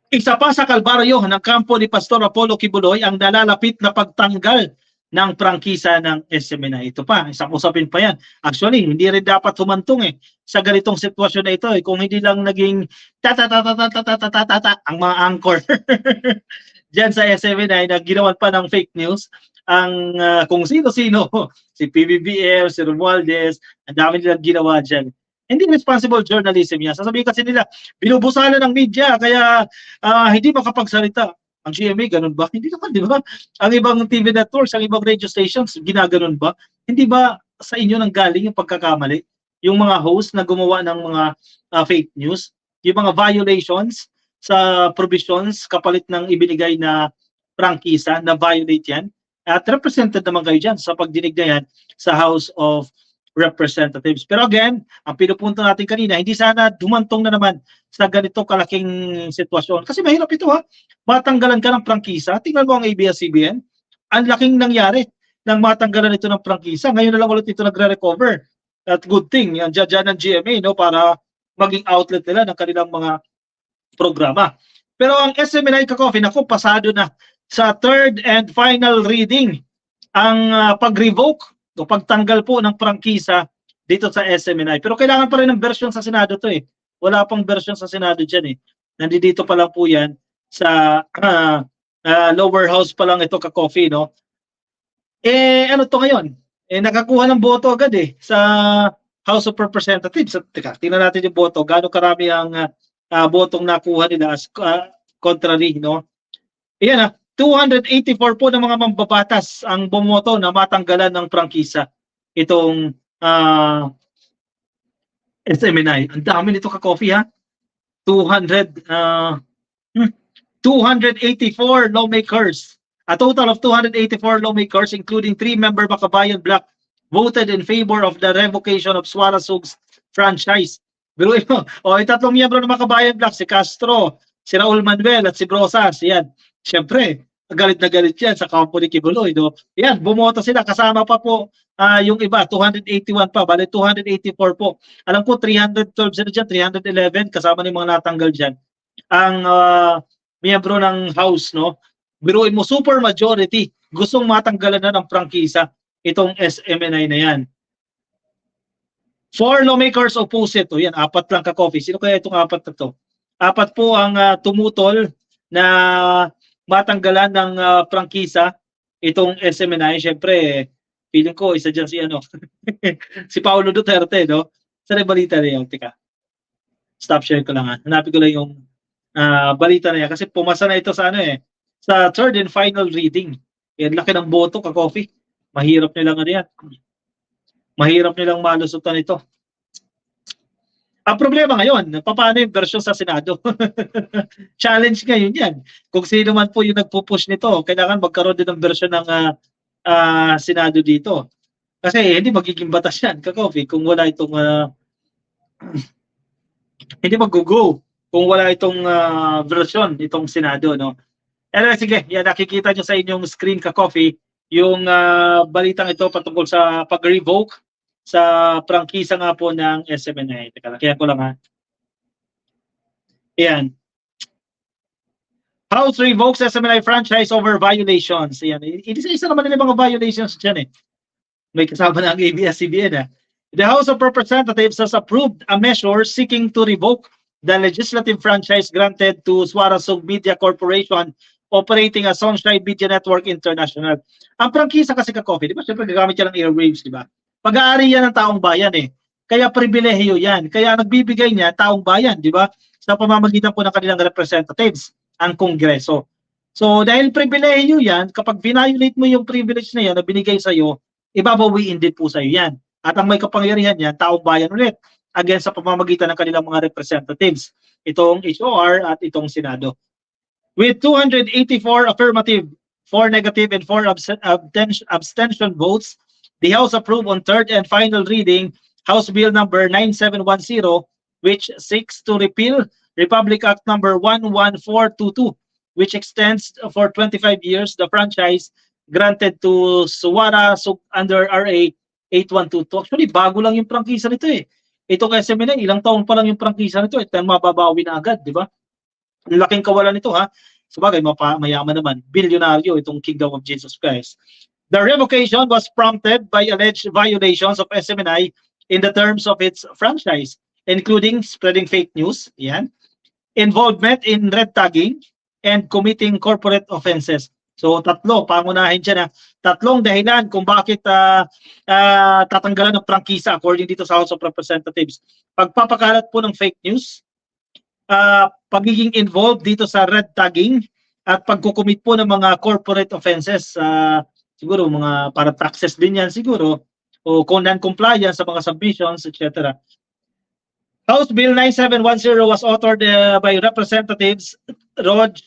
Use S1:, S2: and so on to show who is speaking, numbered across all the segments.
S1: Isa pa sa kalbaryo ng kampo ni Pastor Apollo Kibuloy ang nalalapit na pagtanggal ng prangkisa ng SMNI. Ito pa, isang usapin pa yan. Actually, hindi rin dapat humantong sa ganitong sitwasyon na ito kung hindi lang naging ta ang mga anchor diyan sa SMNI na ginawan pa ng fake news ang kung sino-sino, si PBBM, si Romualdez, ang dami nilang ginawa diyan. Hindi responsible journalism yan. Sasabihin kasi nila, binubusalan ng media, kaya hindi makapagsalita. Ang GMA, ganun ba? Hindi naman, di ba? Ang ibang TV networks, ang ibang radio stations, ginaganon ba? Hindi ba sa inyo nang galing yung pagkakamali? Yung mga host na gumawa ng mga fake news, yung mga violations sa provisions kapalit ng ibinigay na prangkisa na violate yan. At represented naman kayo dyan sa pagdinig na yan sa House of Representatives. Pero again, ang pinupunto natin kanina, hindi sana dumantong na naman sa ganito kalaking sitwasyon. Kasi mahirap ito matanggalan ka ng prangkisa. Tingnan mo ang ABS-CBN. Ang laking nangyari nang matanggalan ito ng prangkisa. Ngayon na lang ulit ito nagre-recover. At good thing, yan dyan ng GMA para maging outlet nila ng kanilang mga programa. Pero ang SMNI Ka-Coffee, naku, pasado na sa third and final reading ang pag-revoke o pagtanggal po ng prangkisa dito sa SMNI. Pero kailangan pa rin ng version sa Senado to Wala pang version sa Senado dyan Nandito pa lang po yan sa lower house pa lang ito Ka-Coffee, no? Ano to ngayon? Nakakuha ng boto agad sa House of Representatives. Teka, tingnan natin yung boto. Gaano karami ang botong nakuha nila as contrary, no? Ayan 284 po ng mga mambabatas ang bumoto na matanggalan ng prangkisa itong SMNI. Ang dami nito Ka-Coffee 284 lawmakers. A total of 284 lawmakers including 3-member Makabayan Bloc voted in favor of the revocation of Suara Sug's franchise. Pero yung tatlong miyembro ng Makabayan Bloc, si Castro, si Raul Manuel at si Brosas, yan. Siyempre, galit na galit yan sa kampo ni Kibuloy. No? Yan, bumoto sila. Kasama pa po yung iba, 281 pa. Bale, 284 po. Alam ko, 312 sila dyan, 311. Kasama ng mga natanggal dyan. Ang miyembro ng House, no? Biruin mo, super majority. Gustong matanggalan na ng prangkisa itong SMNI na yan. 4 lawmakers opposite. O yan, 4 lang Ka-Coffee. Sino kaya itong 4 na to? 4 po ang tumutol na matanggalan ng prangkisa itong SMNI. Siyempre, feeling ko isa dyan si si Paulo Duterte, no? Saan yung balita na yun? Tika. Stop share ko lang Hanapin ko lang yung balita na yan. Kasi pumasa na ito sa sa third and final reading. Yan, laki ng boto Ka-Coffee. Mahirap nilang yan. Mahirap nilang malusutan ito. Ang problema ngayon, paano yung version sa Senado? Challenge ngayon yan. Kung sino man po yung nagpupush nito, kailangan magkaroon din ng version ng Senado dito. Kasi hindi magiging batas yan, Ka-Coffee, kung wala itong hindi mag-go kung wala itong version itong Senado, no? Sige, yan, nakikita nyo sa inyong screen Ka-Coffee yung balitang ito patungkol sa pag-revoke sa prangkisa nga po ng SMNI. Teka, lakihan ko lang Ayan. House revokes SMNI franchise over violations. Ayan. Isa naman nila mga violations dyan May kasama na ang ABS-CBN The House of Representatives has approved a measure seeking to revoke the legislative franchise granted to Suara Sug Media Corporation operating as Sunshine Media Network International. Ang prangkisa kasi Ka-Coffee, di ba? Siyempre gagamit yan ng airwaves, di ba? Pag-aari yan ng taong bayan Kaya pribilehiyo yan. Kaya nagbibigay niya taong bayan, di ba? Sa pamamagitan po ng kanilang representatives, ang Kongreso. So dahil pribilehiyo yan, kapag violate mo yung privilege na yan na binigay sa iyo, ibabawiin din po sa iyo yan. At ang may kapangyarihan yan, taong bayan ulit, against sa pamamagitan ng kanilang mga representatives. Itong HOR at itong Senado. With 284 affirmative, 4 negative, and 4 abstention votes, the House approved on third and final reading House Bill number 9710, which seeks to repeal Republic Act number 11422, which extends for 25 years the franchise granted to Suara Sug under RA 8122. Actually, bago lang yung prangkisa nito Itong SMNI, ilang taon pa lang yung prangkisa nito, mabbabawi na agad, di ba? laking kawalan nito ha. Sabagay, mayaman naman, bilyonaryo itong Kingdom of Jesus Christ. The revocation was prompted by alleged violations of SMNI in the terms of its franchise, including spreading fake news, yan, involvement in red tagging, and committing corporate offenses. So tatlo, pangunahin siya na tatlong dahilan kung bakit tatanggalan ng prangkisa according dito sa House of Representatives. Pagpapakalat po ng fake news, pagiging involved dito sa red tagging, at pagkukumit po ng mga corporate offenses, siguro mga para taxes din yan siguro, o kung non-compliance sa mga submissions, etc. House Bill 9710 was authored by Representatives Rog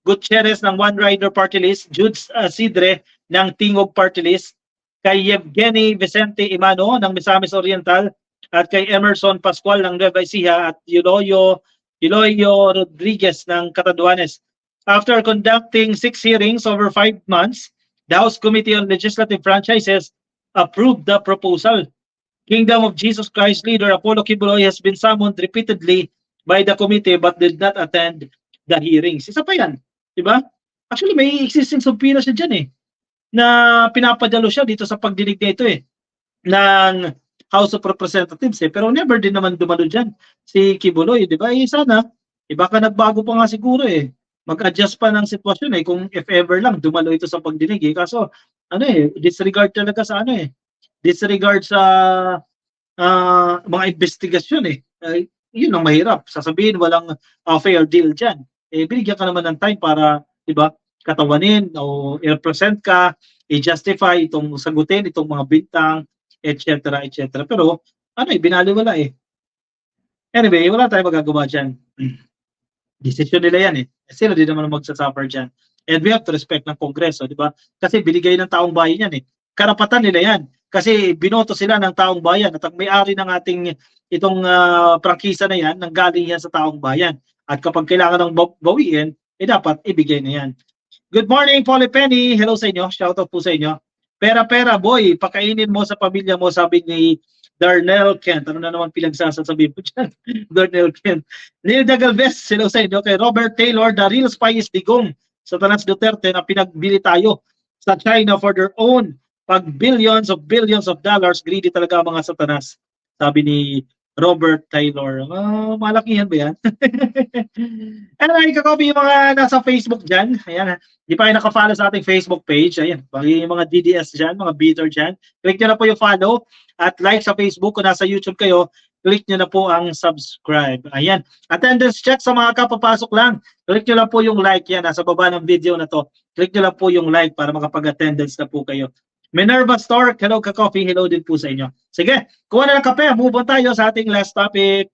S1: Gutierrez ng One Rider Party List, Jude Sidre ng Tingog Party List, kay Yevgeny Vicente Imano ng Misamis Oriental, at kay Emerson Pascual ng Nueva Ecija, at Eloyo Rodriguez ng Catanduanes. After conducting 6 hearings over 5 months, the House Committee on Legislative Franchises approved the proposal. Kingdom of Jesus Christ leader Apollo Kibuloy has been summoned repeatedly by the committee but did not attend the hearings. Isa pa yan, di ba? Actually, may existing subpoena siya dyan na pinapadalo siya dito sa pagdinig nito ng House of Representatives pero never din naman dumalo dyan si Kibuloy, di ba? Sana, baka nagbago pa nga siguro mag-adjust pa ng sitwasyon kung if ever lang dumalo ito sa pagdinig kaso disregard talaga sa disregard sa mga investigasyon yun ang mahirap. Sasabihin walang fair deal dyan. Binigyan ka naman ng time para, di ba, katawanin o i-represent ka, i-justify itong sagutin, itong mga bintang, etc. etc. Pero, binaliwala Anyway, wala tayong magagawa dyan. Decision nila yan Sila din naman magsasuffer dyan. And we have to respect ng Kongreso, di ba? Kasi binigay ng taong bayan yan Karapatan nila yan. Kasi binoto sila ng taong bayan at ang may-ari ng ating itong prangkisa na yan, nanggaling yan sa taong bayan. At kapag kailangan ng bawiin, dapat ibigay na yan. Good morning, Polly Penny. Hello sa inyo. Shoutout po sa inyo. Pera-pera, boy. Pakainin mo sa pamilya mo, sabi ni Darnell Kent. Ano na naman pinagsasasabi mo dyan? Darnell Kent. Neil Dagalvez, hello sa inyo. Kay Robert Taylor, the real spy is Digong. Satanas Duterte na pinagbili tayo sa China for their own pag billions of dollars, greedy talaga mga satanas. Sabi ni Robert Taylor. Malakihan ba yan? Anyway, kakopi yung mga nasa Facebook dyan. Ayan, di pa kayo nakafollow sa ating Facebook page. Ayan, yung mga DDS dyan, mga beater dyan. Click nyo na po yung follow at like sa Facebook. Kung nasa YouTube kayo, click nyo na po ang subscribe. Ayan, attendance check sa mga kapapasok lang. Click nyo lang po yung like yan. Nasa baba ng video na to. Click nyo lang po yung like para makapag-attendance na po kayo. Minerva Stork, hello ka-coffee, hello din po sa inyo. Sige, kuha na ng kape, move on tayo sa ating last topic.